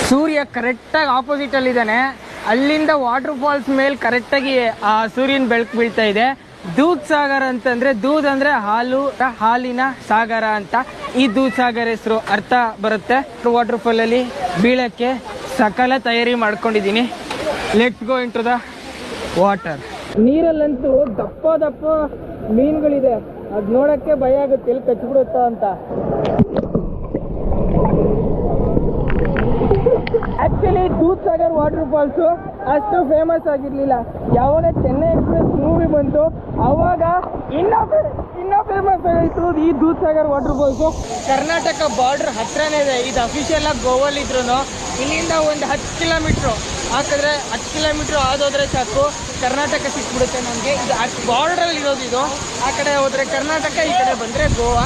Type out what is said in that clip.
ಸೂರ್ಯ ಕರೆಕ್ಟಾಗಿ ಆಪೋಸಿಟಲ್ಲಿ ಇದ್ದಾನೆ. ಅಲ್ಲಿಂದ ವಾಟರ್ ಫಾಲ್ಸ್ ಮೇಲೆ ಕರೆಕ್ಟಾಗಿ ಆ ಸೂರ್ಯನ ಬೆಳಕು ಬೀಳ್ತಾ ಇದೆ. ದೂದ್ ಸಾಗರ ಅಂತಂದರೆ, ದೂದ್ ಅಂದರೆ ಹಾಲು, ಹಾಲಿನ ಸಾಗರ ಅಂತ. ಈ ದೂದ್ ಸಾಗರ ಹೆಸರು ಅರ್ಥ ಬರುತ್ತೆ. ವಾಟರ್ ಫಾಲಲ್ಲಿ ಬೀಳಕ್ಕೆ ಸಕಲ ತಯಾರಿ ಮಾಡ್ಕೊಂಡಿದ್ದೀನಿ. Let's go into the water. ನೀರಲ್ಲಂತೂ ದಪ್ಪ ದಪ್ಪ ಮೀನುಗಳಿದೆ. ಅದು ನೋಡೋಕ್ಕೆ ಭಯ ಆಗುತ್ತೆ, ಎಲ್ಲಿ ಕಚ್ಚಿಬಿಡುತ್ತಾ ಅಂತ. Actually Doodh Sagar water falls ಅಷ್ಟು ಫೇಮಸ್ ಆಗಿರಲಿಲ್ಲ. ಯಾವಾಗ ಚೆನ್ನೈ ಎಕ್ಸ್ಪ್ರೆಸ್ ಮೂವಿ ಬಂತು ಆವಾಗ ಇನ್ನೂ ಫೇಮಸ್ ಆಯಿತು ಈ Doodh Sagar water falls. Karnataka border ಹತ್ರನೇ ಇದೆ. ಇದು ಅಫಿಷಿಯಲ್ ಆಗಿ ಗೋವಲ್ಲಿದ್ರು ಇಲ್ಲಿಂದ ಒಂದು 10 ಕಿಲೋಮೀಟ್ರು ಹಾಕಿದ್ರೆ 10 ಕಿಲೋಮೀಟ್ರ್ ಆದೋದ್ರೆ ಸಾಕು ಕರ್ನಾಟಕ ಸಿಕ್ಬಿಡುತ್ತೆ ನಮಗೆ. ಇದು ಬಾರ್ಡ್ರಲ್ಲಿ ಇರೋದು ಇದು. ಆ ಕಡೆ ಹೋದರೆ ಕರ್ನಾಟಕ, ಈ ಕಡೆ ಬಂದರೆ ಗೋವಾ.